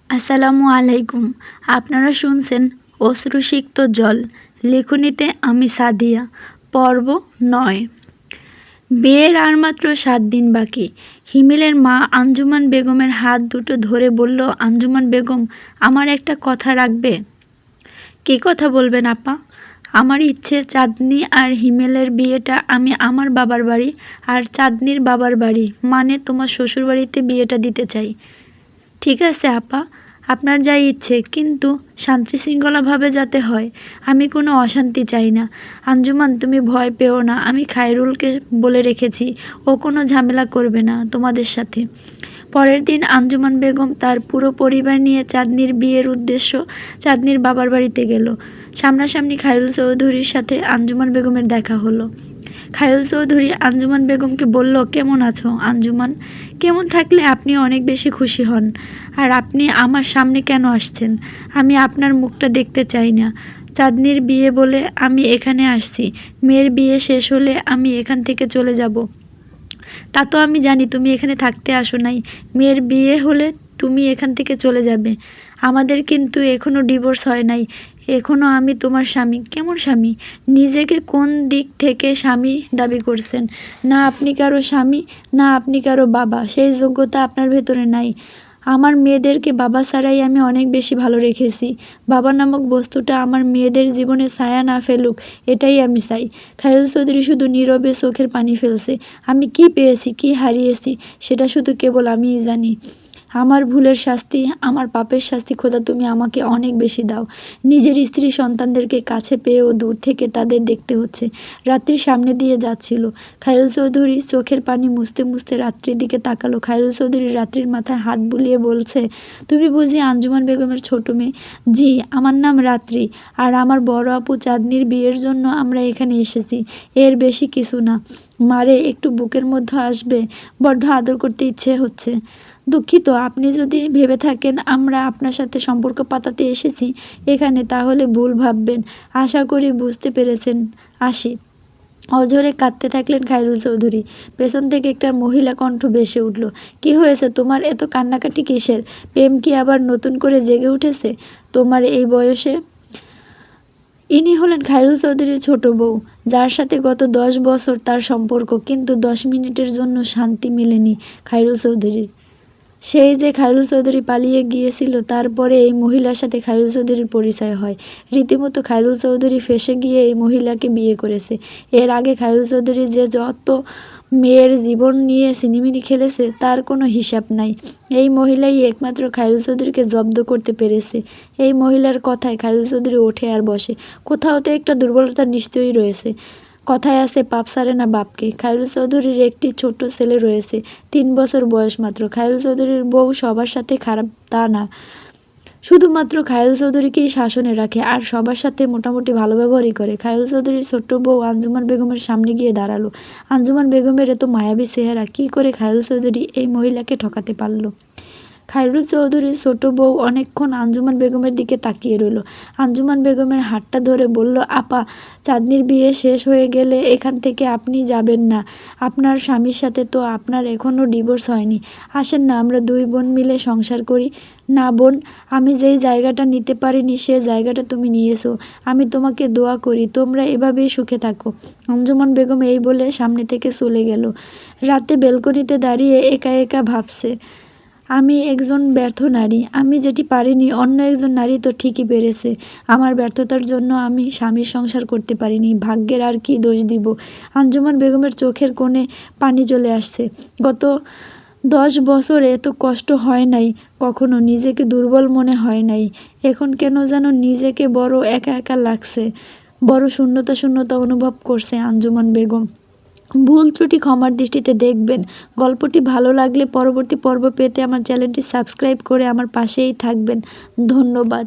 আসসালামু আলাইকুম। আপনারা শুনছেন অশ্রুসিক্ত জল। লেখনীতে আমি সাদিয়া। পর্ব ৯। বিয়ের আর মাত্র ৭ দিন বাকি। হিমেলের মা আঞ্জুমান বেগমের হাত দুটো ধরে বলল, আঞ্জুমান বেগম, আমার একটা কথা রাখবে? কী কথা বলবেন আপা? আমার ইচ্ছে চাঁদনি আর হিমেলের বিয়েটা আমি আমার বাবার বাড়ি আর চাঁদনির বাবার বাড়ি মানে তোমার শ্বশুরবাড়িতে বিয়েটা দিতে চাই। ঠিক আছে আপা, আপনার যা ইচ্ছে, কিন্তু শান্তিশৃঙ্খলাভাবে যাতে হয়। আমি কোনো অশান্তি চাই না। আঞ্জুমান, তুমি ভয় পেও না, আমি খায়রুলকে বলে রেখেছি, ও কোনো ঝামেলা করবে না তোমাদের সাথে। পরের দিন আঞ্জুমান বেগম তার পুরো পরিবার নিয়ে চাঁদনির বিয়ের উদ্দেশ্য চাঁদনির বাবার বাড়িতে গেল। সামনাসামনি খায়রুল চৌধুরীর সাথে আঞ্জুমান বেগমের দেখা হলো। খায়রুল চৌধুরী আঞ্জুমান বেগমকে বলল, কেমন আছো আঞ্জুমান? কেমন থাকলে আপনি অনেক বেশি খুশি হন। আর আপনি আমার সামনে কেন আসছেন? আমি আপনার মুখটা দেখতে চাই না। চাঁদনির বিয়ে বলে আমি এখানে আসছি। মেয়ের বিয়ে শেষ হলে আমি এখান থেকে চলে যাব। তা তো আমি জানি তুমি এখানে থাকতে আসো নাই। মেয়ের বিয়ে হলে তুমি এখান থেকে চলে যাবে। আমাদের কিন্তু এখনও ডিভোর্স হয় নাই। এখনও আমি তোমার স্বামী। কেমন স্বামী? নিজেকে কোন দিক থেকে স্বামী দাবি করছেন? না আপনি কারো স্বামী, না আপনি কারো বাবা। সেই যোগ্যতা আপনার ভেতরে নাই। আমার মেয়েদেরকে বাবা ছাড়াই আমি অনেক বেশি ভালো রেখেছি। বাবা নামক বস্তুটা আমার মেয়েদের জীবনে ছায়া না ফেলুক, এটাই আমি চাই। খায়রুল চৌধুরী শুধু নীরবে চোখের পানি ফেলছে। আমি কি পেয়েছি, কি হারিয়েছি, সেটা শুধু কেবল আমিই জানি। আমার ভুলের শাস্তি, আমার পাপের শাস্তি খোদা তুমি আমাকে অনেক বেশি দাও। নিজের স্ত্রী সন্তানদেরকে কাছে পেয়েও দূর থেকে তাদের দেখতে হচ্ছে। রাত্রি সামনে দিয়ে যাচ্ছিল। খায়রুল চৌধুরী চোখের পানি মুছতে মুছতে রাত্রির দিকে তাকালো। খায়রুল চৌধুরী রাত্রির মাথায় হাত বুলিয়ে বলছে, তুমি বুঝি আঞ্জুমান বেগমের ছোট মেয়ে? জি, আমার নাম রাত্রি, আর আমার বড় আপু চাঁদনির বিয়ের জন্য আমরা এখানে এসেছি। এর বেশি কিছু না। মারে, একটু বুকের মধ্যে আসবে? বড্ড আদর করতে ইচ্ছে হচ্ছে। দুঃখিত, আপনি যদি ভেবে থাকেন আমরা আপনার সাথে সম্পর্ক পাতাতে এসেছি এখানে, তাহলে ভুল ভাববেন। আশা করি বুঝতে পেরেছেন। আসি। অঝরে কাঁদতে থাকলেন খায়রুল চৌধুরী। পেছন থেকে একটা মহিলা কণ্ঠ ভেসে উঠল, কি হয়েছে তোমার? এত কান্নাকাটি কিসের? প্রেম কি আবার নতুন করে জেগে উঠেছে তোমার এই বয়সে? ইনি হলেন খায়রুল চৌধুরীর ছোট বউ, যার সাথে গত 10 বছর তার সম্পর্ক, কিন্তু 10 মিনিটের জন্য শান্তি মেলেনি খায়রুল চৌধুরীর। সেই যে খায়রুল চৌধুরী পালিয়ে গিয়েছিল, তারপরে এই মহিলার সাথে খায়রুল চৌধুরীর পরিচয় হয়। রীতিমতো খায়রুল চৌধুরী ফেঁসে গিয়ে এই মহিলাকে বিয়ে করেছে। এর আগে খায়রুল চৌধুরী যে যত মেয়ের জীবন নিয়ে ছিনিমিনি খেলেছে তার কোনো হিসাব নাই। এই মহিলাই একমাত্র খায়রুল চৌধুরীকে জব্দ করতে পেরেছে। এই মহিলার কথায় খায়রুল চৌধুরী ওঠে আর বসে। কোথাও তো একটা দুর্বলতা নিশ্চয়ই রয়েছে। কথায় আছে, পাপ ছাড়ে না বাপকে। খায়রুল চৌধুরীর একটি ছোট্ট ছেলে রয়েছে, 3 বছর বয়স মাত্র। খায়রুল চৌধুরীর বউ সবার সাথে খারাপ তা না, শুধুমাত্র খায়রুল চৌধুরীকেই শাসনে রাখে আর সবার সাথে মোটামুটি ভালো ব্যবহারই করে। খায়রুল চৌধুরীর ছোট্ট বউ আঞ্জুমান বেগমের সামনে গিয়ে দাঁড়ালো। আঞ্জুমান বেগমের এত মায়াবী চেহারা, কী করে খায়রুল চৌধুরী এই মহিলাকে ঠকাতে পারল? খায়রুল চৌধুরীর ছোট বউ অনেকক্ষণ আঞ্জুমান বেগমের দিকে তাকিয়ে রইল। আঞ্জুমান বেগমের হাতটা ধরে বলল, আপা, চাঁদনির বিয়ে শেষ হয়ে গেলে এখান থেকে আপনি যাবেন না? আপনার স্বামীর সাথে তো আপনার এখনও ডিভোর্স হয়নি। আসেন না, আমরা 2 বোন মিলে সংসার করি। না বোন, আমি যেই জায়গাটা নিতে পারিনি সে জায়গাটা তুমি নিয়েছো। আমি তোমাকে দোয়া করি তোমরা এভাবেই সুখে থাকো। আঞ্জুমান বেগম এই বলে সামনে থেকে চলে গেল। রাতে বেলকনিতে দাঁড়িয়ে একা একা ভাবছে, আমি একজন ব্যর্থ নারী। আমি যেটি পারিনি অন্য একজন নারী তো ঠিকই পেরেছে। আমার ব্যর্থতার জন্য আমি স্বামীর সংসার করতে পারিনি। ভাগ্যের আর কি দোষ দিব? আঞ্জুমান বেগমের চোখের কোণে পানি চলে আসছে। গত 10 বছর এত কষ্ট হয় নাই কখনো, নিজেকে দুর্বল মনে হয় নাই। এখন কেন যেন নিজেকে বড় একা একা লাগছে, বড় শূন্যতা শূন্যতা অনুভব করছে আঞ্জুমান বেগম। ভুল ত্রুটি ক্ষমার দৃষ্টিতে দেখবেন। গল্পটি ভালো লাগলে পরবর্তী পর্ব পেতে আমার চ্যানেলটি সাবস্ক্রাইব করে আমার পাশেই থাকবেন। ধন্যবাদ।